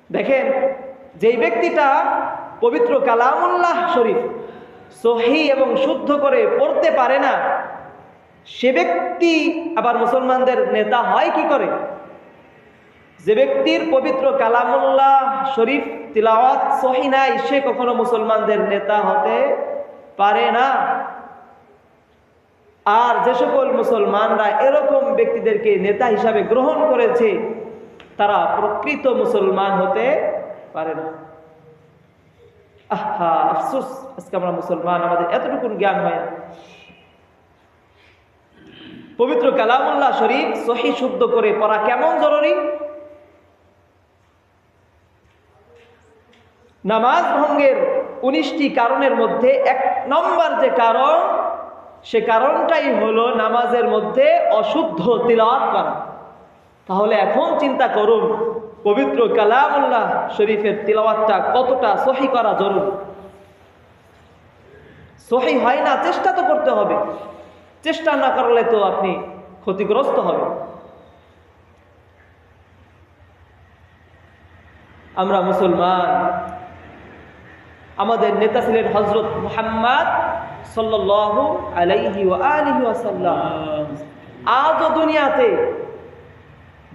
দেখেন, যেই ব্যক্তিটা পবিত্র কালামুল্লাহ শরীফ সহি এবং শুদ্ধ করে পড়তে পারে না, সে ব্যক্তি আবার মুসলমানদের নেতা হয় কি করে? যে ব্যক্তির পবিত্র কালামুল্লাহ শরীফ তিলাওয়াত সহি নাই, সে কখনো মুসলমানদের নেতা হতে পারে না। আর যে সকল মুসলমানরা এরকম ব্যক্তিদেরকে নেতা হিসাবে গ্রহণ করেছে, তারা প্রকৃত মুসলমান হতে পারে না। আহা, আফসোস, আজকে আমরা মুসলমান, আমাদের এতটুকু জ্ঞান হয় না। পবিত্র কালামুল্লাহ শরীফ সহি শুদ্ধ করে পড়া কেমন জরুরি। নামাজ ভঙ্গের 19টি কারণের মধ্যে 1 নম্বর যে কারণ, সে কারণটাই হলো নামাজের মধ্যে অশুদ্ধ তিলাওয়াত করা। তাহলে এখন চিন্তা করুন, পবিত্র কালামুল্লাহ শরীফের তিলাওয়াতটা কতটা সহি করা জরুরি। সহি হয় না, চেষ্টা তো করতে হবে। চেষ্টা না করলে তো আপনি ক্ষতিগ্রস্ত হবেন। আমরা মুসলমান, আমাদের নেতা ছিলেন হযরত মুহাম্মদ সাল্লাল্লাহু আলাইহি ওয়া আলিহি ওয়াসাল্লাম। আজও দুনিয়াতে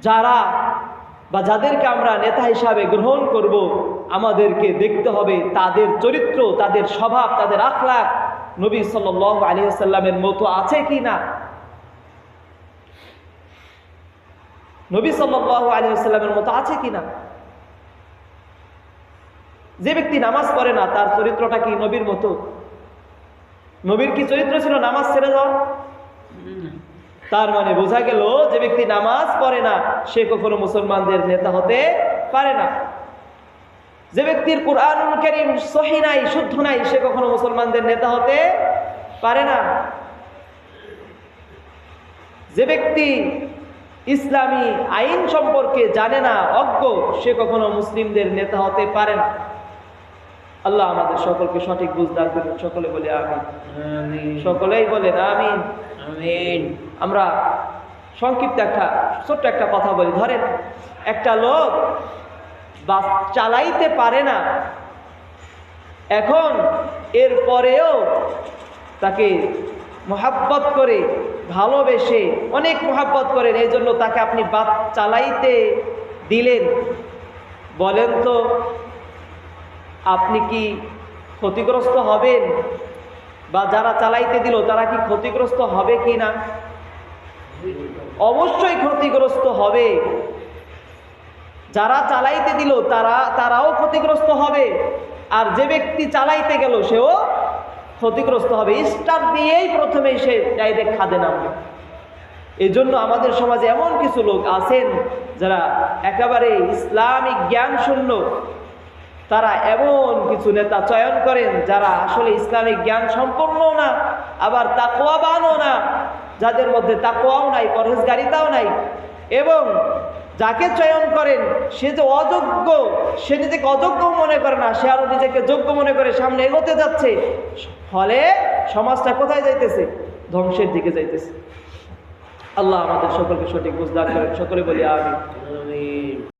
যারা বা যাদেরকে আমরা নেতা হিসাবে গ্রহণ করব, আমাদেরকে দেখতে হবে তাদের চরিত্র, তাদের স্বভাব, তাদের আখলাক নবী সাল্লাল্লাহু আলাইহি ওয়াসাল্লামের মতো আছে কি না। নবী সাল্লাল্লাহু আলাইহি ওয়াসাল্লামের মতো আছে কি না। যে ব্যক্তি নামাজ পড়ে না, তার চরিত্রটা কি নবীর মতো? নবীর কি চরিত্র ছিল নামাজ ছেড়ে যাওয়া? তার মানে বোঝা গেল, যে ব্যক্তি নামাজ পড়ে না, সে কখনো মুসলমানদের নেতা হতে পারে না। যে ব্যক্তির কুরআনুল কারীম সহি নাই, শুদ্ধ নাই, সে কখনো মুসলমানদের নেতা হতে পারে না। যে ব্যক্তি ইসলামী আইন সম্পর্কে জানে না, অজ্ঞ, সে কখনো মুসলিমদের নেতা হতে পারে না। আল্লাহ আমাদের সকলকে সঠিক বুঝ দান করুন। সকলে বলে আমিন। সকলেই বলেন আমিন। আমিন। আমরা সংক্ষিপ্ত ছোট্ট একটা কথা বলি। ধরেন, একটা লোক বাস চালাইতে পারে না, এখন এরপরেও তাকে মহাব্বত করে, ভালোবেসে, অনেক মহাব্বত করেন, এই জন্য তাকে আপনি বাস চালাইতে দিলেন। বলেন তো, আপনি কি ক্ষতিগ্রস্ত হবেন? বা যারা চালাইতে দিল তারা কি ক্ষতিগ্রস্ত হবে কি না? অবশ্যই ক্ষতিগ্রস্ত হবে। যারা চালাইতে দিল তারাও ক্ষতিগ্রস্ত হবে, আর যে ব্যক্তি চালাইতে গেল সেও ক্ষতিগ্রস্ত হবে। স্টার্ট দিয়েই প্রথমেই সে ডাইরেক্ট খাদে নামবে। এই জন্য আমাদের সমাজে এমন কিছু লোক আছেন যারা একেবারে ইসলামিক জ্ঞান শূন্য। তারা এমন কিছু নেতা চয়ন করেন যারা আসলে ইসলামিক জ্ঞান সম্পন্ন না, আবার তাকওয়াবানও না, যাদের মধ্যে তাকওয়াও নাই, পরহেজগারিতাও নাই। এবং যাকে চয়ন করেন সে যে অযোগ্য, সে নিজেকে অযোগ্য মনে করে না, সে আরো নিজেকে যোগ্য মনে করে সামনে এগোতে যাচ্ছে। ফলে সমাজটা কোথায় যাইতেছে? ধ্বংসের দিকে যাইতেছে। আল্লাহ আমাদের সকলকে সঠিক বুঝ দান করেন। সকলে বলি আমিন।